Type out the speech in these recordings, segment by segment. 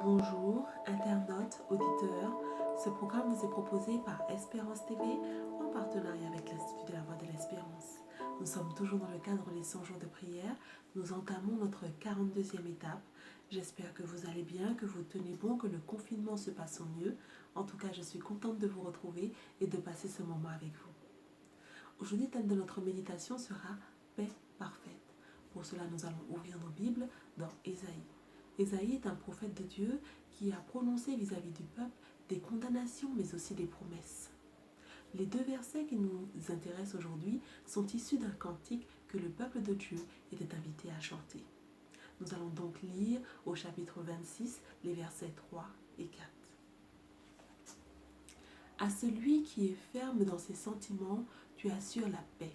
Bonjour, internautes, auditeurs. Ce programme vous est proposé par Espérance TV en partenariat avec l'Institut de la Voix de l'Espérance. Nous sommes toujours dans le cadre des 100 jours de prière. Nous entamons notre 42e étape. J'espère que vous allez bien, que vous tenez bon, que le confinement se passe au mieux. En tout cas, je suis contente de vous retrouver et de passer ce moment avec vous. Aujourd'hui, le thème de notre méditation sera paix parfaite. Pour cela, nous allons ouvrir nos Bibles dans Ésaïe. Ésaïe est un prophète de Dieu qui a prononcé vis-à-vis du peuple des condamnations mais aussi des promesses. Les deux versets qui nous intéressent aujourd'hui sont issus d'un cantique que le peuple de Dieu était invité à chanter. Nous allons donc lire au chapitre 26 les versets 3 et 4. À celui qui est ferme dans ses sentiments, tu assures la paix.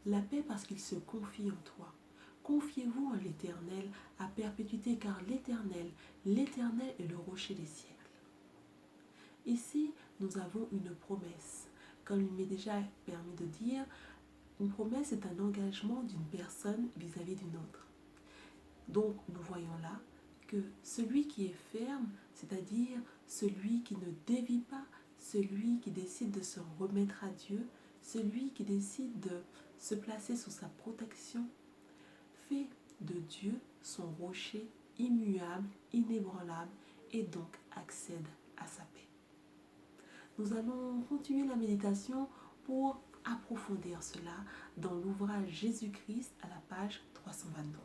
La paix parce qu'il se confie en toi. Confiez-vous en l'Éternel à perpétuité, car l'Éternel est le rocher des siècles. Ici, nous avons une promesse. Comme il m'est déjà permis de dire, une promesse est un engagement d'une personne vis-à-vis d'une autre. Donc, nous voyons là que celui qui est ferme, c'est-à-dire celui qui ne dévie pas, celui qui décide de se remettre à Dieu, celui qui décide de se placer sous sa protection, fait de Dieu son rocher immuable, inébranlable et donc accède à sa paix. Nous allons continuer la méditation pour approfondir cela dans l'ouvrage Jésus-Christ à la page 323.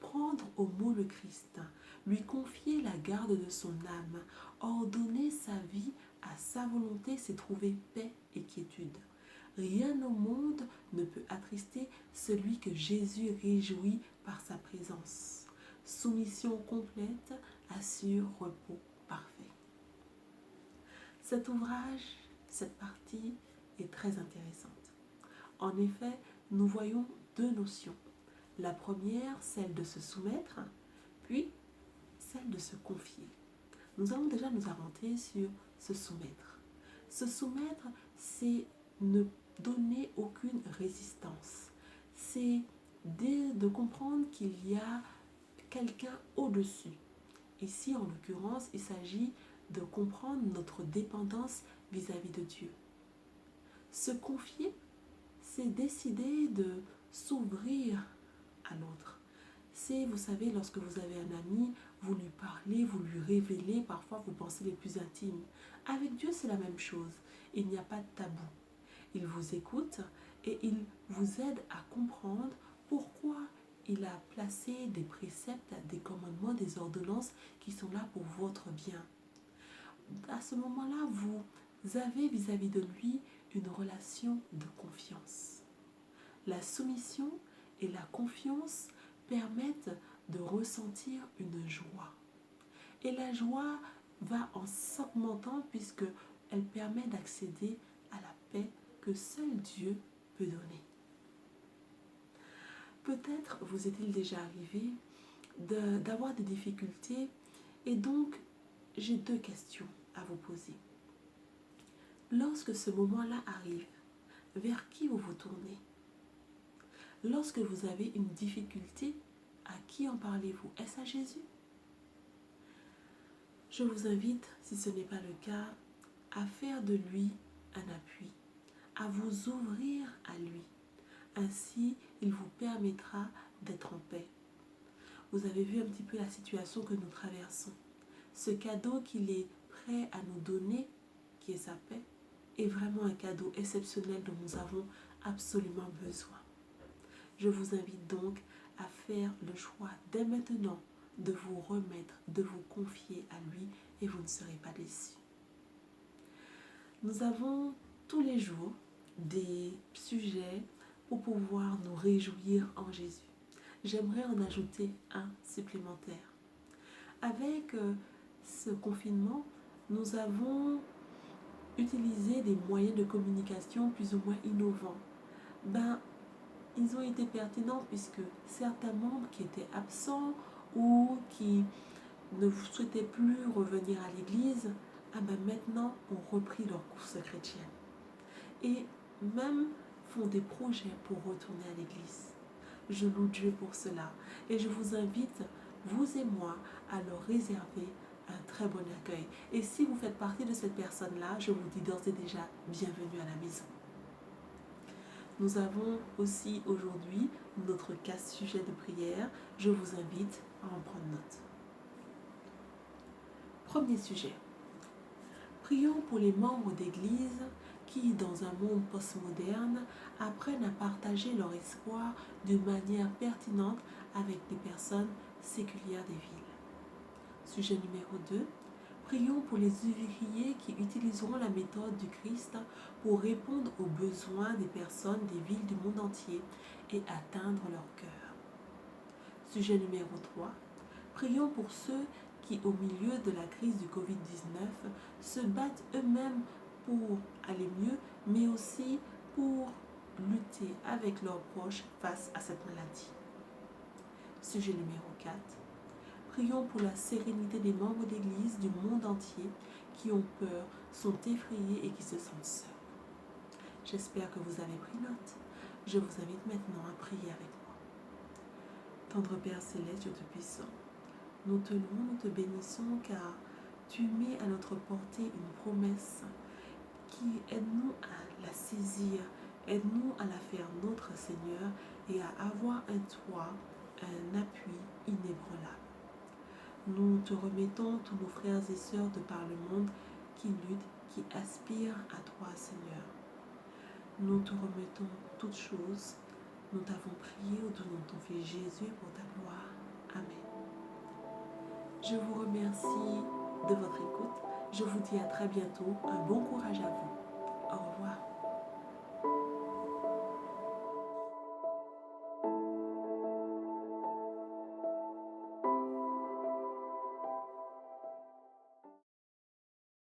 Prendre au mot le Christ, lui confier la garde de son âme, ordonner sa vie à sa volonté, c'est trouver paix et quiétude. Rien au monde ne peut attrister celui que Jésus réjouit par sa présence. Soumission complète assure repos parfait. Cet ouvrage, cette partie est très intéressante. En effet, nous voyons deux notions. La première, celle de se soumettre, puis celle de se confier. Nous allons déjà nous avancer sur se soumettre. Se soumettre, c'est ne donner aucune résistance. C'est de comprendre qu'il y a quelqu'un au-dessus. Ici, en l'occurrence, il s'agit de comprendre notre dépendance vis-à-vis de Dieu. Se confier, c'est décider de s'ouvrir à l'autre. C'est, vous savez, lorsque vous avez un ami, vous lui parlez, vous lui révélez parfois vos pensées les plus intimes. Avec Dieu, c'est la même chose. Il n'y a pas de tabou. Il vous écoute et il vous aide à comprendre pourquoi il a placé des préceptes, des commandements, des ordonnances qui sont là pour votre bien. À ce moment-là, vous avez vis-à-vis de lui une relation de confiance. La soumission et la confiance permettent de ressentir une joie. Et la joie va en s'augmentant puisque elle permet d'accéder à la paix que seul Dieu peut donner. Peut-être vous est-il déjà arrivé d'avoir des difficultés et donc j'ai deux questions à vous poser. Lorsque ce moment-là arrive, vers qui vous vous tournez? Lorsque vous avez une difficulté, à qui en parlez-vous? Est-ce à Jésus? Je vous invite, si ce n'est pas le cas, à faire de lui un appui, à vous ouvrir à lui. Ainsi, il vous permettra d'être en paix. Vous avez vu un petit peu la situation que nous traversons. Ce cadeau qu'il est prêt à nous donner, qui est sa paix, est vraiment un cadeau exceptionnel dont nous avons absolument besoin. Je vous invite donc à faire le choix dès maintenant de vous remettre, de vous confier à lui et vous ne serez pas déçus. Nous avons tous les jours des sujets pour pouvoir nous réjouir en Jésus. J'aimerais en ajouter un supplémentaire. Avec ce confinement, nous avons utilisé des moyens de communication plus ou moins innovants. Ils ont été pertinents puisque certains membres qui étaient absents ou qui ne souhaitaient plus revenir à l'église, maintenant ont repris leur course chrétienne. Et même font des projets pour retourner à l'église. Je loue Dieu pour cela. Et je vous invite vous et moi, à leur réserver un très bon accueil. Et si vous faites partie de cette personne-là, je vous dis d'ores et déjà bienvenue à la maison. Nous avons aussi aujourd'hui notre 4 sujets de prière. Je vous invite à en prendre note. Premier sujet. Prions pour les membres d'Église qui, dans un monde postmoderne, apprennent à partager leur espoir de manière pertinente avec les personnes séculières des villes. Sujet numéro 2. Prions pour les ouvriers qui utiliseront la méthode du Christ pour répondre aux besoins des personnes des villes du monde entier et atteindre leur cœur. Sujet numéro 3. Prions pour ceux qui, au milieu de la crise du Covid-19, se battent eux-mêmes pour aller mieux, mais aussi pour lutter avec leurs proches face à cette maladie. Sujet numéro 4. Prions pour la sérénité des membres d'Église du monde entier qui ont peur, sont effrayés et qui se sentent seuls. J'espère que vous avez pris note. Je vous invite maintenant à prier avec moi. Tendre Père Céleste, Dieu Tout-Puissant, nous te louons, nous te bénissons car tu mets à notre portée une promesse qui aide-nous à la saisir, aide-nous à la faire nôtre, Seigneur, et à avoir un toit, un appui inébranlable. Nous te remettons tous nos frères et sœurs de par le monde qui luttent, qui aspirent à toi, Seigneur. Nous te remettons toutes choses. Nous t'avons prié au nom de ton Fils Jésus pour ta gloire. Amen. Je vous remercie de votre écoute. Je vous dis à très bientôt. Un bon courage à vous. Au revoir.